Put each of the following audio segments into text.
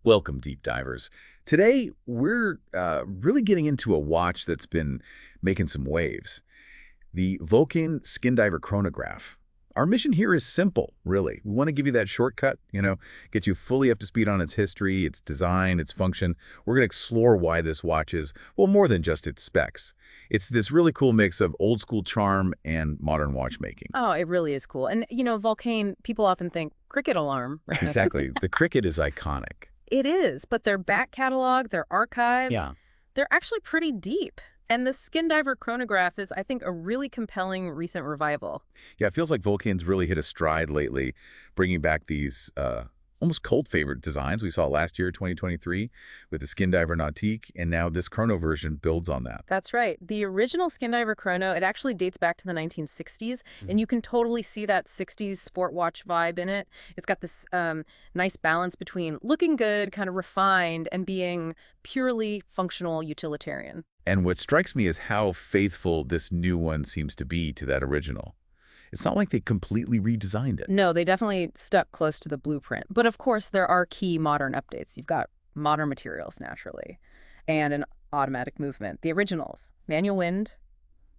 Welcome, deep divers. Today, we're really getting into a watch that's been making some waves, the Vulcain Skindiver Chronograph. Our mission here is simple, really. We want to give you that shortcut, get you fully up to speed on its history, its design, its function. We're going to explore why this watch is, well, more than just its specs. It's this really cool mix of old school charm and modern watchmaking. Oh, it really is cool. And, Vulcain, people often think cricket alarm. Exactly. The cricket is iconic. It is, but their back catalog, their archives, Yeah. they're actually pretty deep. And the Skindiver Chronograph is, I think, a really compelling recent revival. Yeah, it feels like Vulcain's really hit a stride lately, bringing back these almost cult favorite designs we saw last year, 2023, with the Skindiver Nautique, and now this chrono version builds on that. That's right. The original Skindiver Chrono, it actually dates back to the 1960s, and you can totally see that 60s sport watch vibe in it. It's got this nice balance between looking good, kind of refined, and being purely functional utilitarian. And what strikes me is how faithful this new one seems to be to that original. It's not like they completely redesigned it. No, they definitely stuck close to the blueprint. But of course, there are key modern updates. You've got modern materials, naturally, and an automatic movement. The originals, manual wind,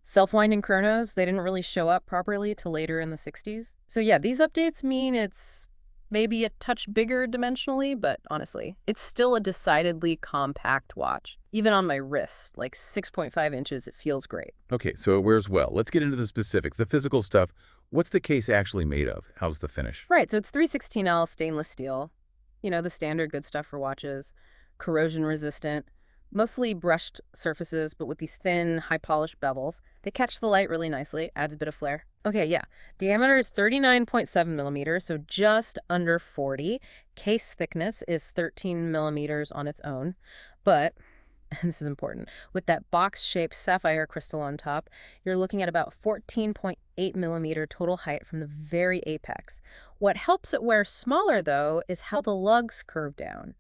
self-winding chronos, they didn't really show up properly till later in the 60s. So yeah, these updates mean it's maybe a touch bigger dimensionally, but honestly, it's still a decidedly compact watch. Even on my wrist, like 6.5 inches, it feels great. Okay, so it wears well. Let's get into the specifics, the physical stuff. What's the case actually made of? How's the finish? Right, so it's 316L stainless steel. The standard good stuff for watches. Corrosion resistant. Mostly brushed surfaces, but with these thin, high-polished bevels. They catch the light really nicely, adds a bit of flair. Okay, yeah. Diameter is 39.7 millimeters, so just under 40. Case thickness is 13 millimeters on its own. But, and this is important, with that box-shaped sapphire crystal on top, you're looking at about 14.8 millimeter total height from the very apex. What helps it wear smaller, though, is how the lugs curve down.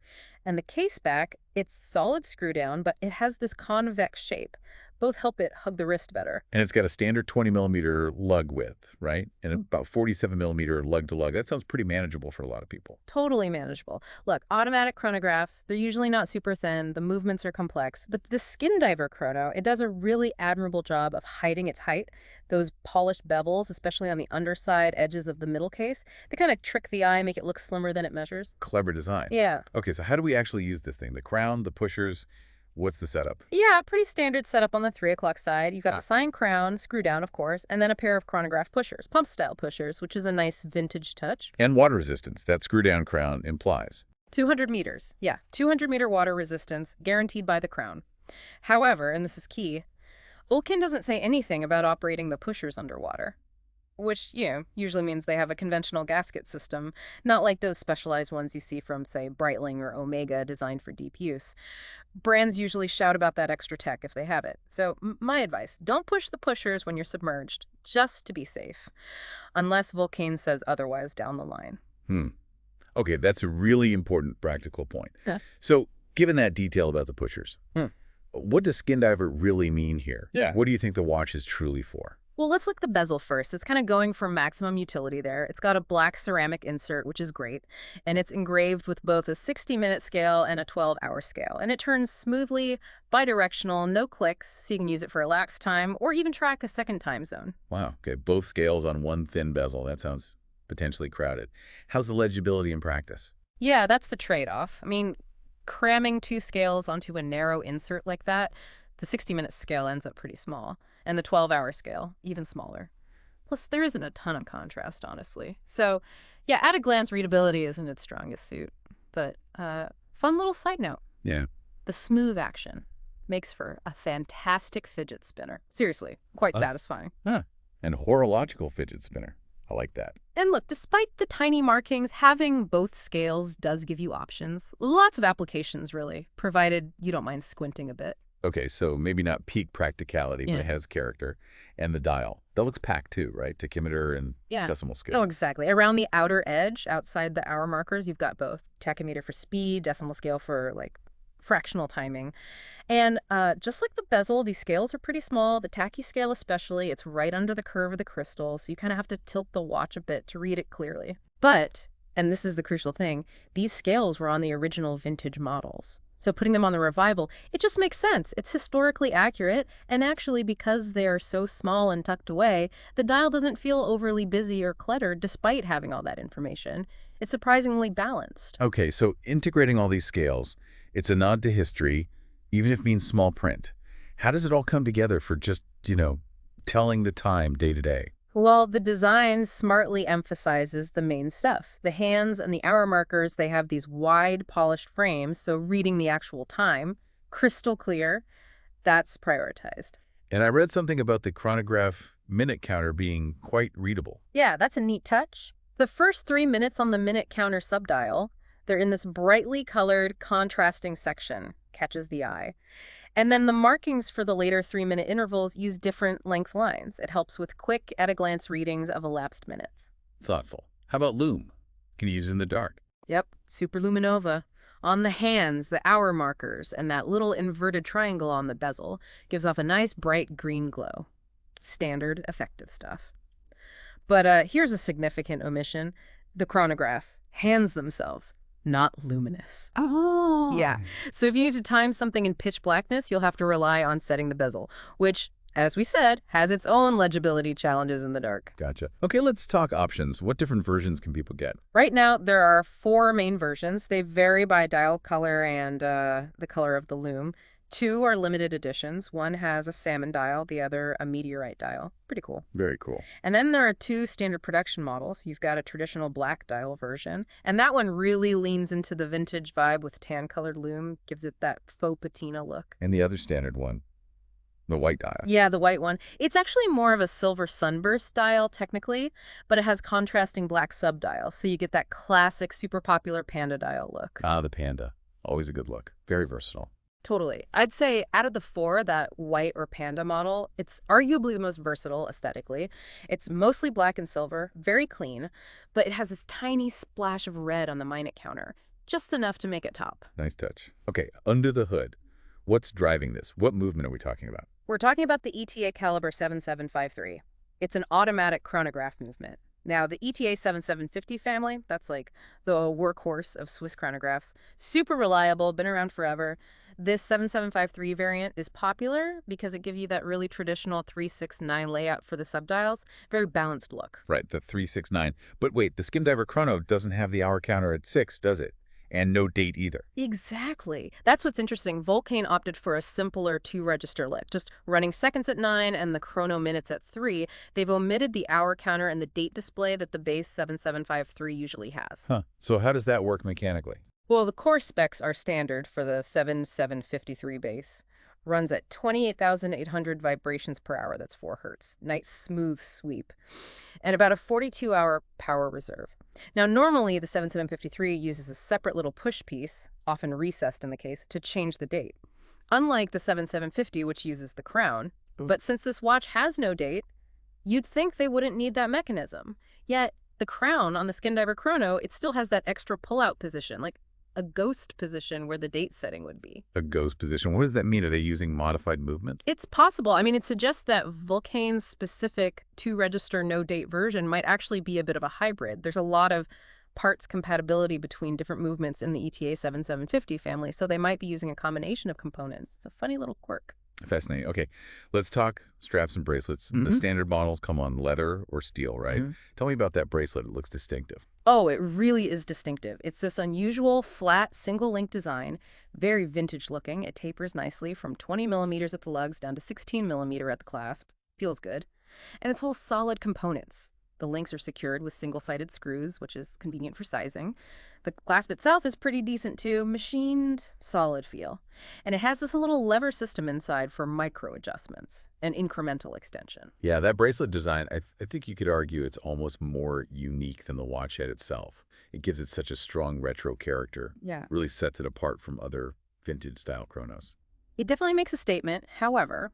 And the case back, it's solid screw down, but it has this convex shape. Both help it hug the wrist better. And it's got a standard 20 millimeter lug width, right? And about 47 millimeter lug to lug. That sounds pretty manageable for a lot of people. Totally manageable. Look, automatic chronographs, they're usually not super thin. The movements are complex. But the Skindiver Chrono, it does a really admirable job of hiding its height. Those polished bevels, especially on the underside edges of the middle case, they kind of trick the eye, make it look slimmer than it measures. Clever design. Yeah. Okay, so how do we actually use this thing? The crown, the pushers, what's the setup? Yeah, pretty standard setup on the 3 o'clock side. You've got the sign crown, screw down, of course, and then a pair of chronograph pushers, pump-style pushers, which is a nice vintage touch. And water resistance, that screw-down crown implies. 200 meters. Yeah, 200-meter water resistance, guaranteed by the crown. However, and this is key, Vulcain doesn't say anything about operating the pushers underwater, which, usually means they have a conventional gasket system, not like those specialized ones you see from, say, Breitling or Omega designed for deep use. Brands usually shout about that extra tech if they have it. So my advice, don't push the pushers when you're submerged, just to be safe, unless Vulcain says otherwise down the line. Okay, that's a really important practical point. Yeah. So given that detail about the pushers, what does Skindiver really mean here? Yeah. What do you think the watch is truly for? Well, let's look at the bezel first. It's kind of going for maximum utility there. It's got a black ceramic insert, which is great, and it's engraved with both a 60-minute scale and a 12-hour scale. And it turns smoothly, bidirectional, no clicks, so you can use it for elapsed time or even track a second time zone. Wow, okay, both scales on one thin bezel. That sounds potentially crowded. How's the legibility in practice? Yeah, that's the trade-off. I mean, cramming 2 scales onto a narrow insert like that, the 60-minute scale ends up pretty small, and the 12-hour scale, even smaller. Plus, there isn't a ton of contrast, honestly. So, yeah, at a glance, readability isn't its strongest suit. But fun little side note. Yeah. The smooth action makes for a fantastic fidget spinner. Seriously, quite satisfying. And horological fidget spinner. I like that. And look, despite the tiny markings, having both scales does give you options. Lots of applications, really, provided you don't mind squinting a bit. Okay, so maybe not peak practicality, but it has character. And the dial. That looks packed too, right? Tachymeter and decimal scale. Oh, exactly. Around the outer edge, outside the hour markers, you've got both. Tachymeter for speed, decimal scale for, fractional timing. And just like the bezel, these scales are pretty small. The tachy scale especially, it's right under the curve of the crystal, so you kind of have to tilt the watch a bit to read it clearly. But And this is the crucial thing, these scales were on the original vintage models. So putting them on the revival, it just makes sense. It's historically accurate, and actually because they are so small and tucked away, the dial doesn't feel overly busy or cluttered despite having all that information. It's surprisingly balanced. Okay, so integrating all these scales, it's a nod to history, even if it means small print. How does it all come together for just, telling the time day to day? Well, the design smartly emphasizes the main stuff. The hands and the hour markers, they have these wide, polished frames, so reading the actual time, crystal clear, that's prioritized. And I read something about the chronograph minute counter being quite readable. Yeah, that's a neat touch. The first 3 minutes on the minute counter subdial, they're in this brightly colored, contrasting section, catches the eye. And then the markings for the later 3-minute intervals use different length lines. It helps with quick, at-a-glance readings of elapsed minutes. Thoughtful. How about loom? Can you use it in the dark? Yep, superluminova. On the hands, the hour markers, and that little inverted triangle on the bezel gives off a nice bright green glow. Standard, effective stuff. But here's a significant omission. The chronograph, hands themselves, not luminous. Oh. Yeah. So if you need to time something in pitch blackness, you'll have to rely on setting the bezel, which, as we said, has its own legibility challenges in the dark. Gotcha. Okay, let's talk options. What different versions can people get? Right now, there are 4 main versions. They vary by dial color and the color of the loom. 2 are limited editions. One has a salmon dial, the other a meteorite dial. Pretty cool. Very cool. And then there are 2 standard production models. You've got a traditional black dial version, and that one really leans into the vintage vibe with tan-colored loom, gives it that faux patina look. And the other standard one, the white dial. Yeah, the white one. It's actually more of a silver sunburst dial, technically, but it has contrasting black subdials, so you get that classic, super popular panda dial look. Ah, the panda. Always a good look. Very versatile. Totally. I'd say out of the 4, that white or panda model, it's arguably the most versatile aesthetically. It's mostly black and silver, very clean, but it has this tiny splash of red on the minute counter, just enough to make it top. Nice touch. Okay, under the hood. What's driving this? What movement are we talking about? We're talking about the ETA caliber 7753. It's an automatic chronograph movement. Now, the ETA 7750 family, that's like the workhorse of Swiss chronographs. Super reliable, been around forever. This 7753 variant is popular because it gives you that really traditional 369 layout for the subdials. Very balanced look. Right, the 369. But wait, the Skindiver Chrono doesn't have the hour counter at 6, does it? And no date either. Exactly. That's what's interesting. Vulcain opted for a simpler 2-register lick, just running seconds at 9 and the chrono minutes at 3. They've omitted the hour counter and the date display that the base 7753 usually has. Huh. So how does that work mechanically? Well, the core specs are standard for the 7753 base. Runs at 28,800 vibrations per hour. That's 4 hertz. Nice, smooth sweep. And about a 42-hour power reserve. Now, normally, the 7753 uses a separate little push piece, often recessed in the case, to change the date. Unlike the 7750, which uses the crown. But since this watch has no date, you'd think they wouldn't need that mechanism. Yet, the crown on the Skindiver Chrono, it still has that extra pull-out position, like a ghost position where the date setting would be. A ghost position. What does that mean? Are they using modified movement? It's possible. I mean, it suggests that Vulcain's specific 2-register no-date version might actually be a bit of a hybrid. There's a lot of parts compatibility between different movements in the ETA 7750 family, so they might be using a combination of components. It's a funny little quirk. Fascinating. Okay, let's talk straps and bracelets. The standard models come on leather or steel, right? Tell me about that bracelet. It looks distinctive. Oh, it really is distinctive. It's this unusual, flat, single-link design, very vintage-looking. It tapers nicely from 20 millimeters at the lugs down to 16 millimeter at the clasp. Feels good. And it's all solid components. The links are secured with single-sided screws, which is convenient for sizing. The clasp itself is pretty decent too, machined, solid feel. And it has this little lever system inside for micro adjustments and incremental extension. Yeah, that bracelet design, I think you could argue it's almost more unique than the watch head itself. It gives it such a strong retro character. Yeah. Really sets it apart from other vintage-style chronos. It definitely makes a statement. However,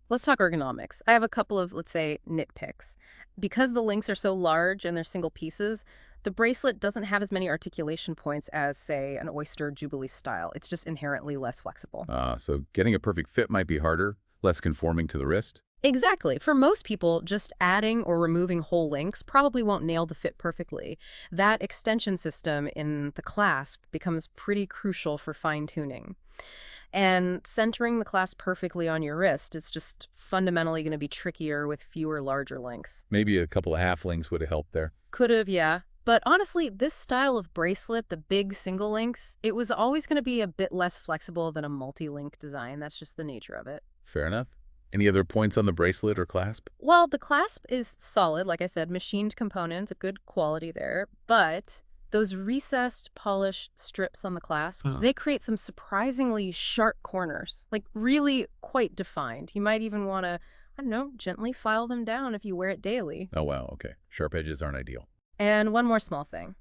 let's talk ergonomics. I have a couple of, let's say, nitpicks. Because the links are so large and they're single pieces, the bracelet doesn't have as many articulation points as, say, an Oyster Jubilee style. It's just inherently less flexible. So getting a perfect fit might be harder, less conforming to the wrist? Exactly. For most people, just adding or removing whole links probably won't nail the fit perfectly. That extension system in the clasp becomes pretty crucial for fine-tuning. And centering the clasp perfectly on your wrist is just fundamentally going to be trickier with fewer larger links. Maybe a couple of half links would have helped there. Could have, yeah. But honestly, this style of bracelet, the big single links, it was always going to be a bit less flexible than a multi-link design. That's just the nature of it. Fair enough. Any other points on the bracelet or clasp? Well, the clasp is solid, like I said, machined components, a good quality there, but those recessed, polished strips on the clasp, Huh. they create some surprisingly sharp corners, like really quite defined. You might even want to, I don't know, gently file them down if you wear it daily. Oh, wow. Okay. Sharp edges aren't ideal. And one more small thing.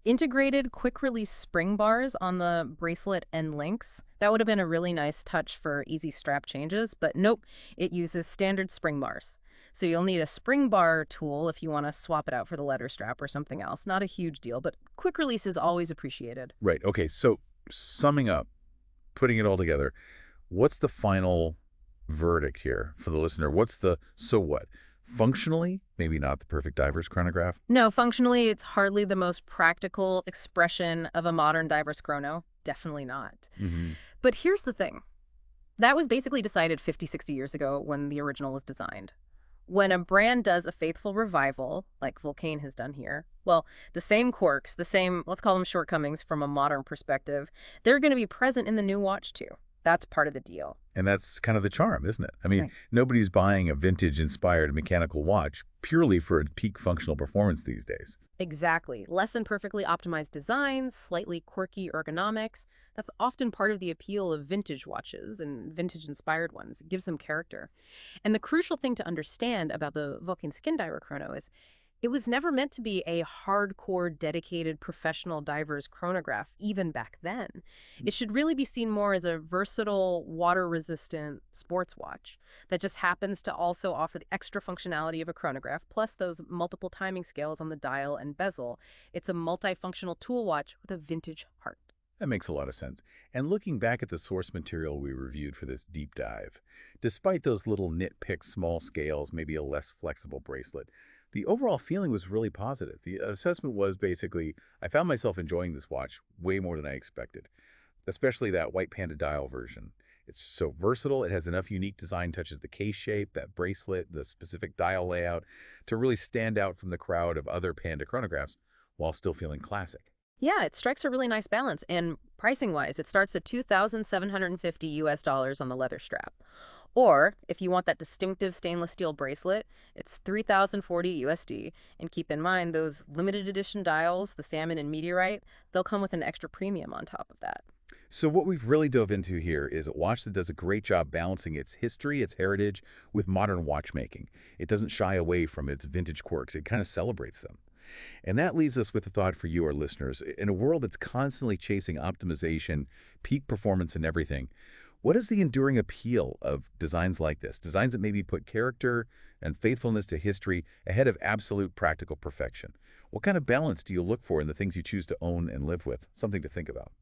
Integrated quick-release spring bars on the bracelet end links. That would have been a really nice touch for easy strap changes, but nope, it uses standard spring bars. So you'll need a spring bar tool if you want to swap it out for the leather strap or something else. Not a huge deal, but quick release is always appreciated. Right. Okay. So summing up, putting it all together, what's the final verdict here for the listener? What's the so what? Functionally, maybe not the perfect diver's chronograph. No, functionally, it's hardly the most practical expression of a modern diver's chrono. Definitely not. Hmm. But here's the thing. That was basically decided 50, 60 years ago when the original was designed. When a brand does a faithful revival, like Vulcain has done here, well, the same quirks, the same, let's call them shortcomings from a modern perspective, they're going to be present in the new watch too. That's part of the deal. And that's kind of the charm, isn't it? I mean, Right. nobody's buying a vintage-inspired mechanical watch purely for peak functional performance these days. Exactly. Less than perfectly optimized designs, slightly quirky ergonomics. That's often part of the appeal of vintage watches and vintage-inspired ones. It gives them character. And the crucial thing to understand about the Vulcain Skindiver Chrono is it was never meant to be a hardcore, dedicated professional diver's chronograph, even back then. It should really be seen more as a versatile, water-resistant sports watch that just happens to also offer the extra functionality of a chronograph, plus those multiple timing scales on the dial and bezel. It's a multifunctional tool watch with a vintage heart. That makes a lot of sense. And looking back at the source material we reviewed for this deep dive, despite those little nitpick small scales, maybe a less flexible bracelet, the overall feeling was really positive. The assessment was basically, I found myself enjoying this watch way more than I expected, especially that white panda dial version. It's so versatile. It has enough unique design touches, the case shape, that bracelet, the specific dial layout, to really stand out from the crowd of other panda chronographs while still feeling classic. Yeah, it strikes a really nice balance. And pricing-wise, it starts at $2,750 on the leather strap. Or, if you want that distinctive stainless steel bracelet, it's $3,040. And keep in mind, those limited edition dials, the salmon and meteorite, they'll come with an extra premium on top of that. So what we've really dove into here is a watch that does a great job balancing its history, its heritage, with modern watchmaking. It doesn't shy away from its vintage quirks. It kind of celebrates them. And that leaves us with a thought for you, our listeners. In a world that's constantly chasing optimization, peak performance, and everything, what is the enduring appeal of designs like this? Designs that maybe put character and faithfulness to history ahead of absolute practical perfection. What kind of balance do you look for in the things you choose to own and live with? Something to think about.